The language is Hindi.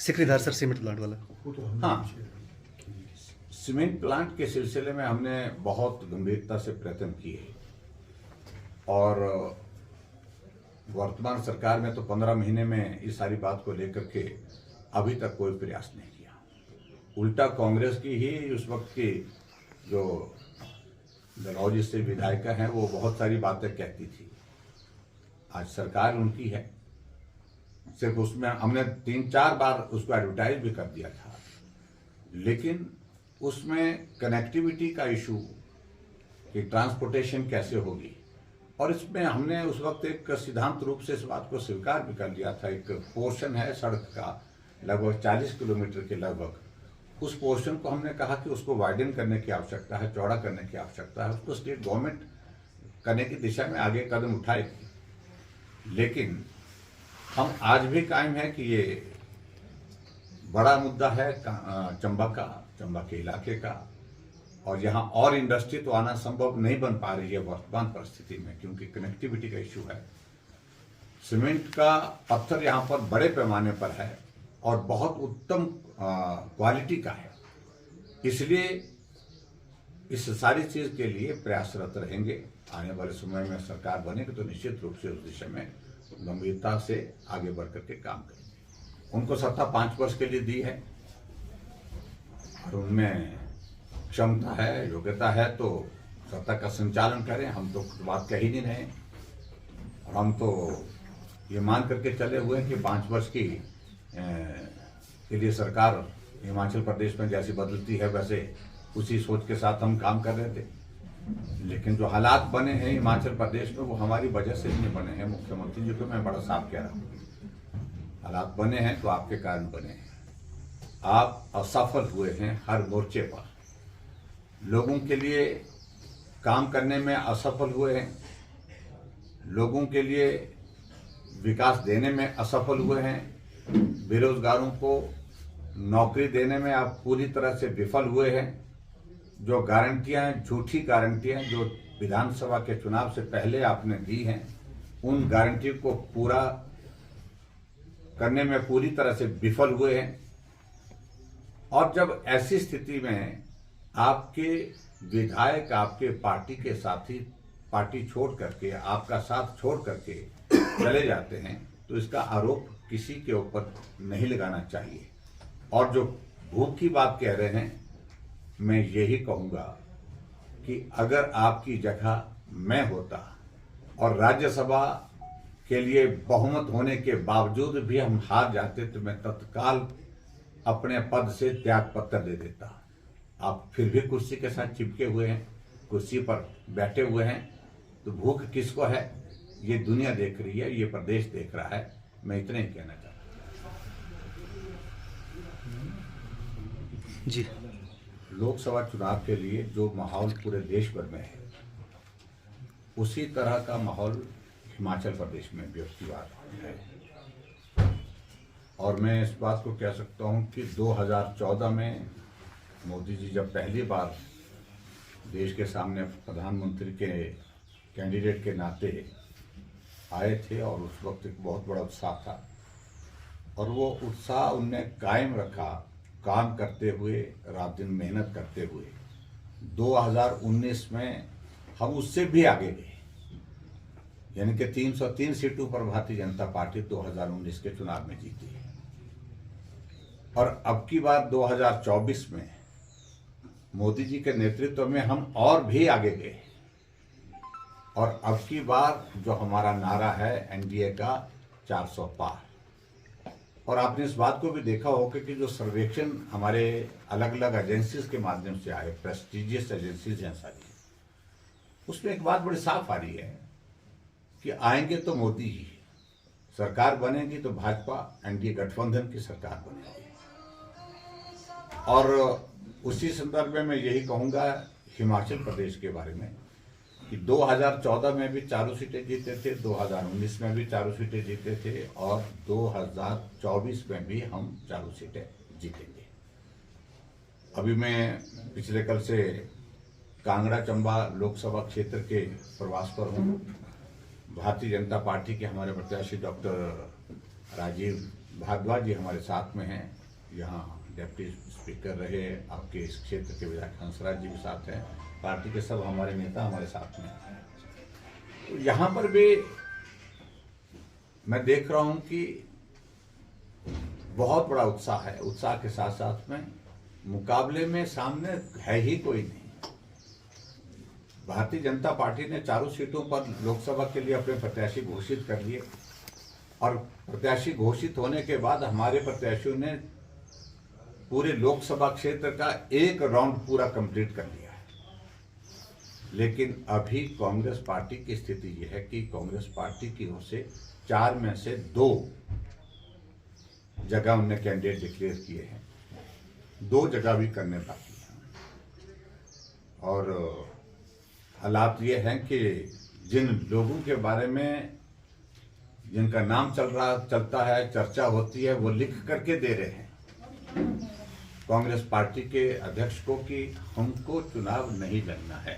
सिकरीधार सर सीमेंट प्लांट वाला। हाँ, सीमेंट प्लांट के सिलसिले में हमने बहुत गंभीरता से प्रयत्न किए और वर्तमान सरकार में तो 15 महीने में इस सारी बात को लेकर के अभी तक कोई प्रयास नहीं किया। उल्टा कांग्रेस की ही उस वक्त की जो दलौजी से विधायिका हैं वो बहुत सारी बातें कहती थी। आज सरकार उनकी है, सिर्फ उसमें हमने 3-4 बार उसको एडवर्टाइज भी कर दिया था, लेकिन उसमें कनेक्टिविटी का इशू कि ट्रांसपोर्टेशन कैसे होगी, और इसमें हमने उस वक्त एक सिद्धांत रूप से इस बात को स्वीकार भी कर लिया था। एक पोर्शन है सड़क का लगभग 40 किलोमीटर के लगभग, उस पोर्शन को हमने कहा कि उसको वाइडन करने की आवश्यकता है, चौड़ा करने की आवश्यकता है, उसको स्टेट गवर्नमेंट करने की दिशा में आगे कदम उठाएगी। लेकिन हम आज भी कायम है कि ये बड़ा मुद्दा है चंबा के इलाके का, और यहाँ और इंडस्ट्री तो आना संभव नहीं बन पा रही है वर्तमान परिस्थिति में, क्योंकि कनेक्टिविटी का इशू है। सीमेंट का पत्थर यहाँ पर बड़े पैमाने पर है और बहुत उत्तम क्वालिटी का है, इसलिए इस सारी चीज के लिए प्रयासरत रहेंगे। आने वाले समय में सरकार बनेगी तो निश्चित रूप से उस दिशा में गंभीरता से आगे बढ़ करके काम करेंगे। उनको सत्ता 5 वर्ष के लिए दी है और उनमें क्षमता है, योग्यता है, तो सत्ता का संचालन करें। हम तो कुछ बात कह ही नहीं रहे, और हम तो ये मान करके चले हुए हैं कि 5 वर्ष के लिए सरकार हिमाचल प्रदेश में जैसी बदलती है वैसे उसी सोच के साथ हम काम कर रहे थे। लेकिन जो हालात बने हैं हिमाचल प्रदेश में वो हमारी वजह से नहीं बने हैं। मुख्यमंत्री जी को मैं बड़ा साफ कह रहा हूँ, हालात बने हैं तो आपके कारण बने हैं। आप असफल हुए हैं हर मोर्चे पर, लोगों के लिए काम करने में असफल हुए हैं, लोगों के लिए विकास देने में असफल हुए हैं, बेरोजगारों को नौकरी देने में आप पूरी तरह से विफल हुए हैं। जो गारंटियां, झूठी गारंटियां जो विधानसभा के चुनाव से पहले आपने दी हैं, उन गारंटी को पूरा करने में पूरी तरह से विफल हुए हैं। और जब ऐसी स्थिति में आपके विधायक आपके पार्टी के साथी पार्टी छोड़ करके, आपका साथ छोड़ करके चले जाते हैं, तो इसका आरोप किसी के ऊपर नहीं लगाना चाहिए। और जो भूख की बात कह रहे हैं, मैं यही कहूंगा कि अगर आपकी जगह मैं होता और राज्यसभा के लिए बहुमत होने के बावजूद भी हम हार जाते तो मैं तत्काल अपने पद से त्याग पत्र दे देता। आप फिर भी कुर्सी के साथ चिपके हुए हैं, कुर्सी पर बैठे हुए हैं, तो भूख किसको है ये दुनिया देख रही है, ये प्रदेश देख रहा है। मैं इतना ही कहना चाहता हूँ। जी, लोकसभा चुनाव के लिए जो माहौल पूरे देश भर में है, उसी तरह का माहौल हिमाचल प्रदेश में भी उसकी बात है। और मैं इस बात को कह सकता हूं कि 2014 में मोदी जी जब पहली बार देश के सामने प्रधानमंत्री के कैंडिडेट के नाते आए थे, और उस वक्त एक बहुत बड़ा उत्साह था, और वो उत्साह उनने कायम रखा काम करते हुए, रात दिन मेहनत करते हुए। 2019 में हम उससे भी आगे गए, यानी कि 303 सीटों पर भारतीय जनता पार्टी 2019 के चुनाव में जीती है। और अब की बार 2024 में मोदी जी के नेतृत्व में हम और भी आगे गए, और अब की बार जो हमारा नारा है एनडीए का 400 पार। और आपने इस बात को भी देखा होगा कि जो सर्वेक्षण हमारे अलग अलग एजेंसीज के माध्यम से आए, प्रेस्टिजियस एजेंसीज हैं सारी, उसमें एक बात बड़ी साफ आ रही है कि आएंगे तो मोदी जी, सरकार बनेगी तो भाजपा एनडीए गठबंधन की सरकार बनेगी। और उसी संदर्भ में मैं यही कहूंगा हिमाचल प्रदेश के बारे में कि 2014 में भी 4 सीटें जीते थे, 2019 में भी 4 सीटें जीते थे, और 2024 में भी हम 4 सीटें जीतेंगे। अभी मैं पिछले कल से कांगड़ा चंबा लोकसभा क्षेत्र के प्रवास पर हूँ। भारतीय जनता पार्टी के हमारे प्रत्याशी डॉक्टर राजीव भारद्वाज जी हमारे साथ में हैं, यहाँ डिप्टी स्पीकर रहे, आपके इस क्षेत्र के विधायक हंसराज जी भी साथ हैं, पार्टी के सब हमारे नेता हमारे साथ में हैं। तो यहाँ पर भी मैं देख रहा हूँ कि बहुत बड़ा उत्साह है। उत्साह के साथ साथ में मुकाबले में सामने है ही कोई नहीं। भारतीय जनता पार्टी ने चारों सीटों पर लोकसभा के लिए अपने प्रत्याशी घोषित कर लिए और प्रत्याशी घोषित होने के बाद हमारे प्रत्याशियों ने पूरे लोकसभा क्षेत्र का एक राउंड पूरा कंप्लीट कर लिया है। लेकिन अभी कांग्रेस पार्टी की स्थिति यह है कि कांग्रेस पार्टी की ओर से 4 में से 2 जगह उन्होंने कैंडिडेट डिक्लेयर किए हैं, 2 जगह भी करने बाकी हैं। और हालात ये हैं कि जिन लोगों के बारे में जिनका नाम चलता है, चर्चा होती है, वो लिख करके दे रहे हैं कांग्रेस पार्टी के अध्यक्ष को कि हमको चुनाव नहीं लड़ना है,